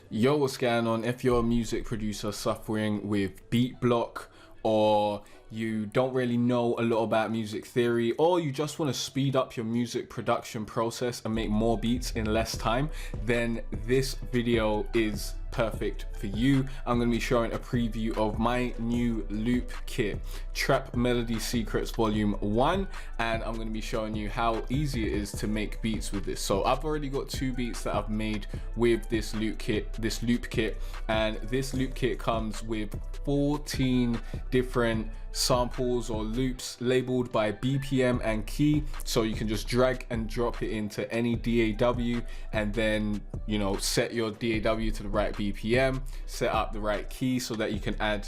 Yo, what's going on? If you're a music producer suffering with beat block, or you don't really know a lot about music theory, or you just want to speed up your music production process and make more beats in less time, then this video is perfect for you. I'm going to be showing a preview of my new loop kit, Trap Melody Secrets Volume 1, and I'm going to be showing you how easy it is to make beats with this. So I've already got 2 beats that I've made with this loop kit, and this loop kit comes with 14 different samples or loops labeled by BPM and key, so you can just drag and drop it into any DAW and then, you know, set your DAW to the right BPM, set up the right key so that you can add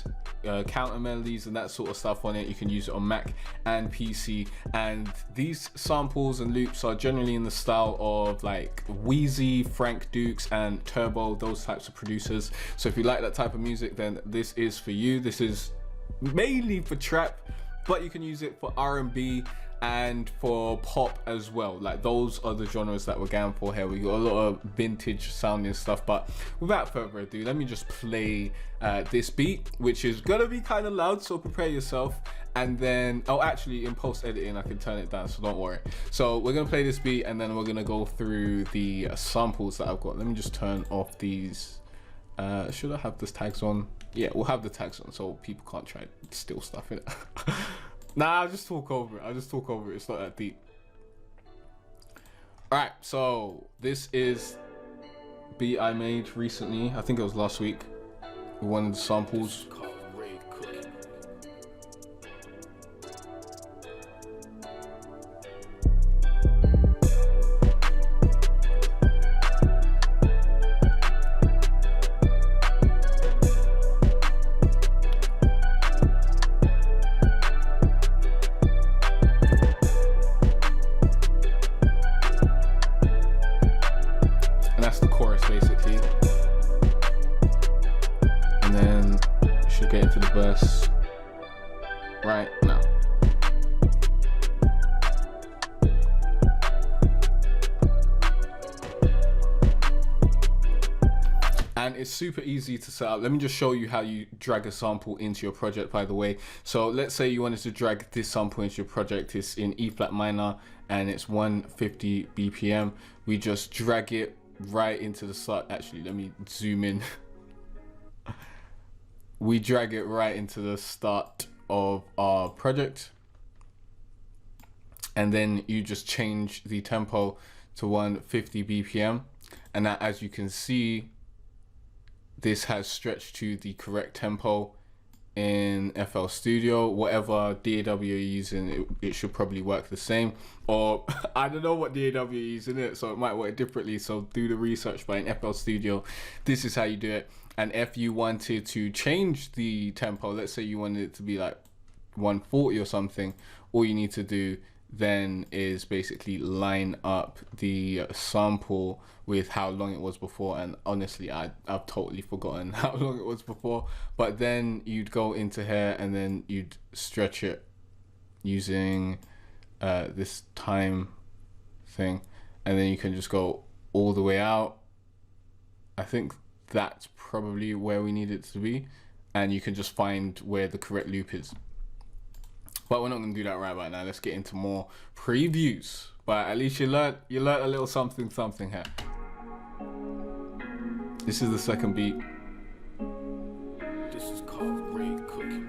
counter melodies and that sort of stuff on it. You can use it on Mac and PC, and these samples and loops are generally in the style of like Wheezy, Frank Dukes and Turbo, those types of producers. So if you like that type of music, then this is for you. This is mainly for trap, but you can use it for R&B and for pop as well. Like, those are the genres that we're going for here. We got a lot of vintage sounding stuff, but without further ado, let me just play this beat, which is gonna be kind of loud, so prepare yourself. And then, oh, actually in post editing I can turn it down, so don't worry. So we're gonna play this beat and then we're gonna go through the samples that I've got. Let me just turn off these. Should I have these tags on? Yeah, we'll have the tags on so people can't try to steal stuff in it. Nah, I'll just talk over it. It's not that deep. All right, so this is beat I made recently. I think it was last week. One of the samples. Basically, and then you should get into the verse right now. And it's super easy to set up. Let me just show you how you drag a sample into your project, by the way. So let's say you wanted to drag this sample into your project. It's in E flat minor and it's 150 BPM. We just drag it right into the start. Actually, let me zoom in. We drag it right into the start of our project, and then you just change the tempo to 150 BPM, and now, as you can see, this has stretched to the correct tempo in FL Studio. Whatever DAW you're using, it should probably work the same, or I don't know what DAW you're using it, so it might work differently, so do the research. But in FL Studio, this is how you do it. And if you wanted to change the tempo, let's say you wanted it to be like 140 or something, all you need to do then is basically line up the sample with how long it was before. And honestly, I've totally forgotten how long it was before, but then you'd go into here and then you'd stretch it using this time thing, and then you can just go all the way out. I think that's probably where we need it to be, and you can just find where the correct loop is. But we're not going to do that right now. Let's get into more previews. But at least you learned a little something here. This is the second beat. This is called Rain Cooking.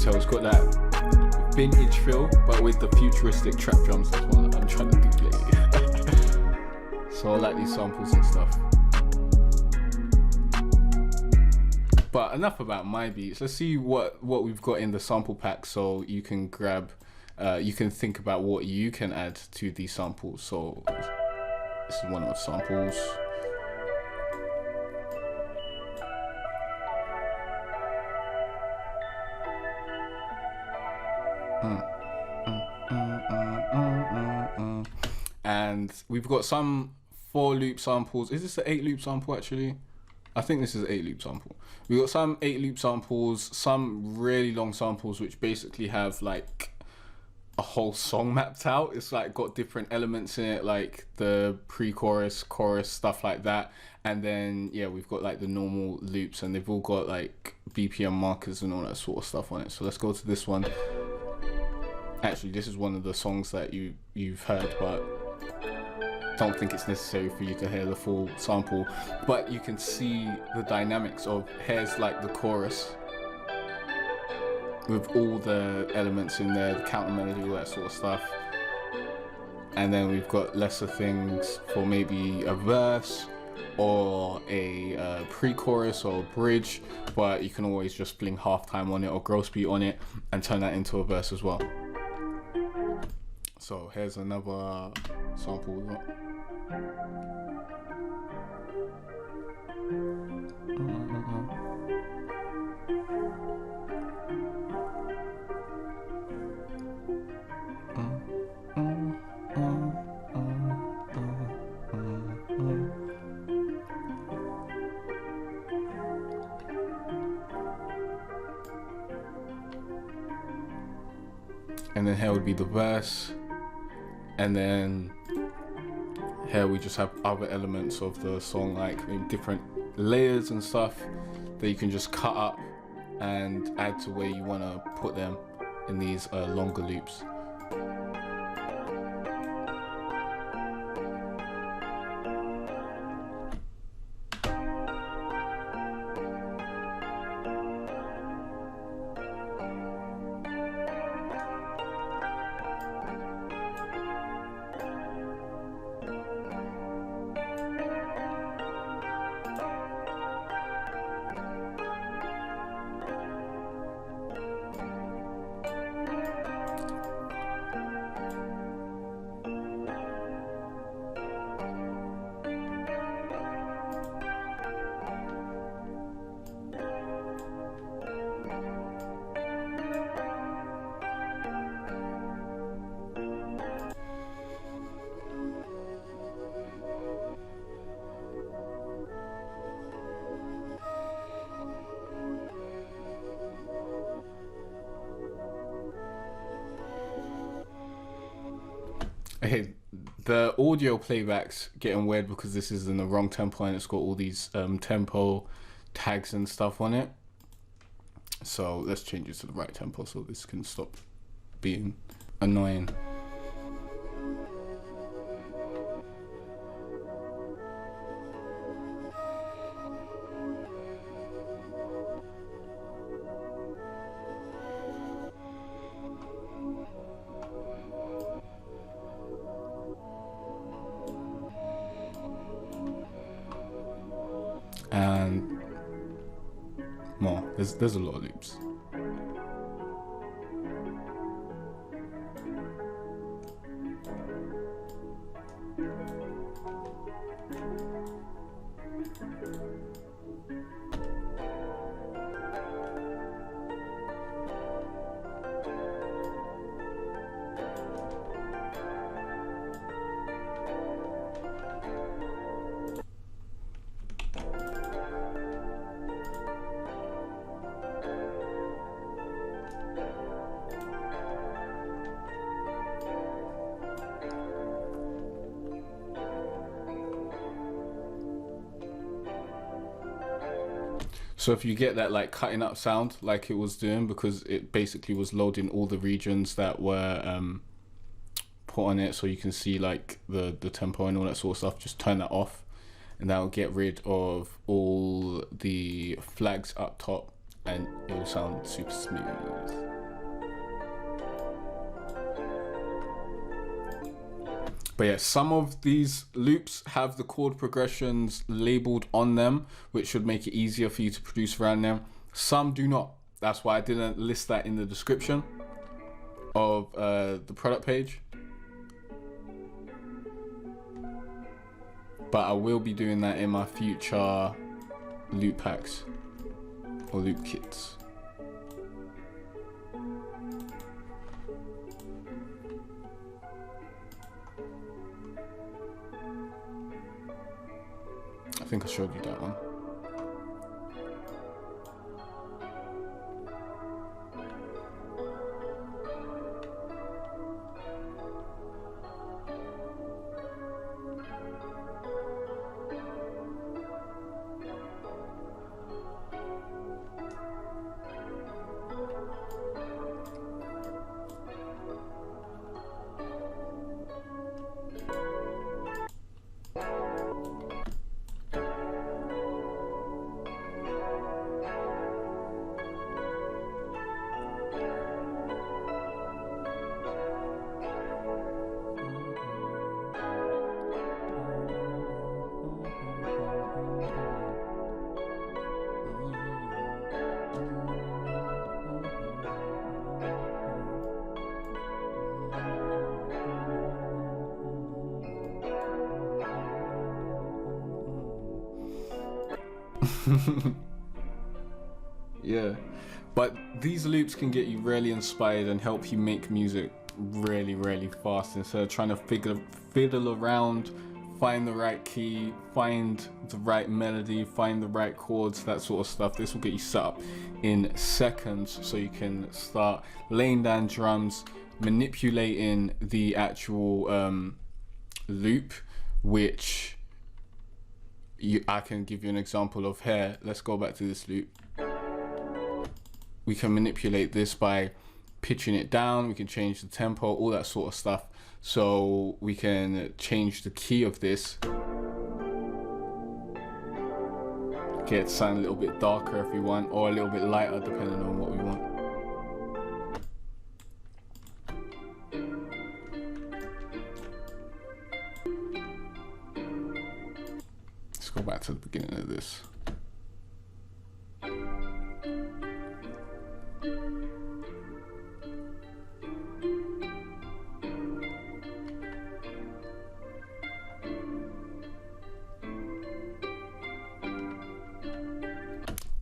So it's got that vintage feel, but with the futuristic trap drums. That's what I'm trying to do lately. So I like these samples and stuff. But enough about my beats. Let's see what we've got in the sample pack, so you can grab, you can think about what you can add to these samples. So this is one of the samples. and we've got some 4 loop samples. Is this an 8 loop sample actually? I think this is an 8 loop sample. We got some 8 loop samples, some really long samples which basically have like a whole song mapped out. It's like got different elements in it, like the pre-chorus, chorus, stuff like that. And then yeah, we've got like the normal loops, and they've all got like BPM markers and all that sort of stuff on it. So let's go to this one. Actually, this is one of the songs that you've heard, but don't think it's necessary for you to hear the full sample. But you can see the dynamics of here's like the chorus with all the elements in there, the counter melody, all that sort of stuff. And then we've got lesser things for maybe a verse or a pre-chorus or a bridge, but you can always just fling halftime on it or gross beat on it and turn that into a verse as well. So here's another sample we got. And then here would be the verse, and then here we just have other elements of the song, like in different layers and stuff that you can just cut up and add to where you want to put them in these longer loops. Okay, the audio playback's getting weird because this is in the wrong tempo and it's got all these tempo tags and stuff on it. So let's change it to the right tempo so this can stop being annoying. And more. There's a lot of loops. So if you get that like cutting up sound like it was doing, because it basically was loading all the regions that were put on it, so you can see like the tempo and all that sort of stuff, just turn that off and that will get rid of all the flags up top and it will sound super smooth. But yeah, some of these loops have the chord progressions labeled on them, which should make it easier for you to produce around them. Some do not. That's why I didn't list that in the description of the product page. But I will be doing that in my future loop packs or loop kits. think I showed you that one. Yeah, but these loops can get you really inspired and help you make music really fast instead of trying to fiddle around, find the right key, find the right melody, find the right chords, that sort of stuff. This will get you set up in seconds so you can start laying down drums, manipulating the actual loop, which I can give you an example of here. Let's go back to this loop. We can manipulate this by pitching it down, we can change the tempo, all that sort of stuff. So we can change the key of this, get it to sound a little bit darker if we want, or a little bit lighter depending on what we want. Let's go back to the beginning of this.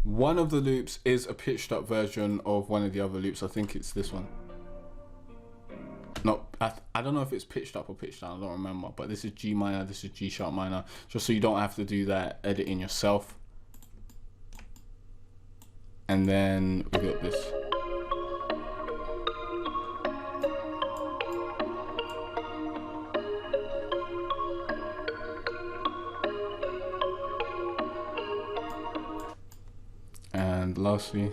One of the loops is a pitched up version of one of the other loops. I think it's this one. No, I don't know if it's pitched up or pitched down, I don't remember, but this is G minor, this is G sharp minor, just so you don't have to do that editing yourself. And then we got this. And lastly,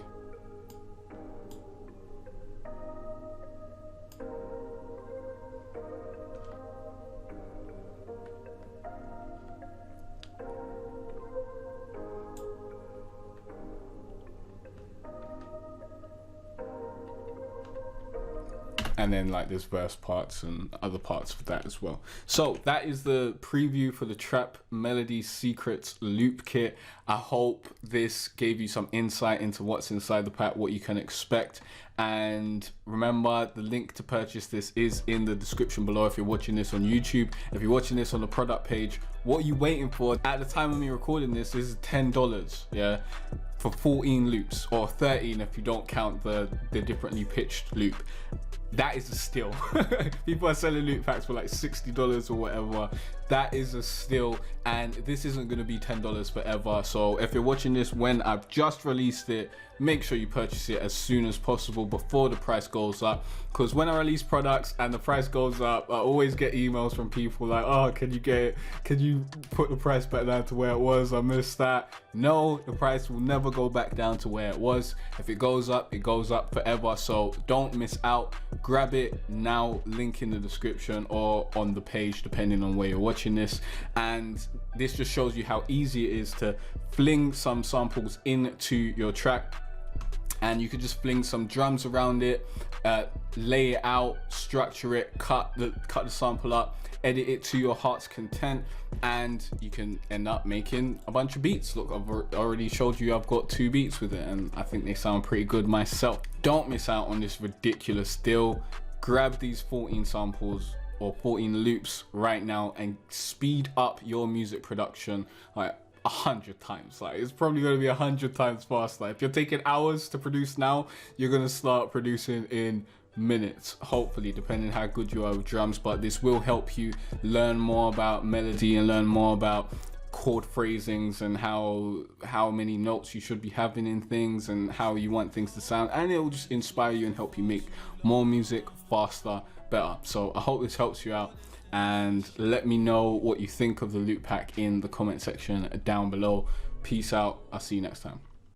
and then like there's verse parts and other parts of that as well. So that is the preview for the Trap Melodies Secrets loop kit. I hope this gave you some insight into what's inside the pack, what you can expect. And remember, the link to purchase this is in the description below if you're watching this on YouTube. If you're watching this on the product page, what are you waiting for? At the time of me recording this is $10, yeah, for 14 loops, or 13 if you don't count the differently pitched loop. That is a steal. People are selling loop packs for like $60 or whatever. That is a steal, and this isn't going to be $10 forever. So if you're watching this when I've just released it, make sure you purchase it as soon as possible before the price goes up, because when I release products and the price goes up, I always get emails from people like, oh, can you put the price back down to where it was? I missed that. No, the price will never go back down to where it was. If it goes up forever. So don't miss out. Grab it now, link in the description or on the page depending on where you're watching this. And this just shows you how easy it is to fling some samples into your track, and you could just fling some drums around it, lay it out, structure it, cut the sample up, edit it to your heart's content, and you can end up making a bunch of beats. Look, I've already showed you I've got 2 beats with it, and I think they sound pretty good myself. Don't miss out on this ridiculous deal. Grab these 14 samples or 14 loops right now and speed up your music production like 100 times. Like, it's probably going to be 100 times faster. If you're taking hours to produce now, you're going to start producing in minutes, hopefully, depending how good you are with drums. But this will help you learn more about melody and learn more about chord phrasings and how many notes you should be having in things and how you want things to sound, and it will just inspire you and help you make more music faster, better. So I hope this helps you out, and let me know what you think of the loop pack in the comment section down below. Peace out. I'll see you next time.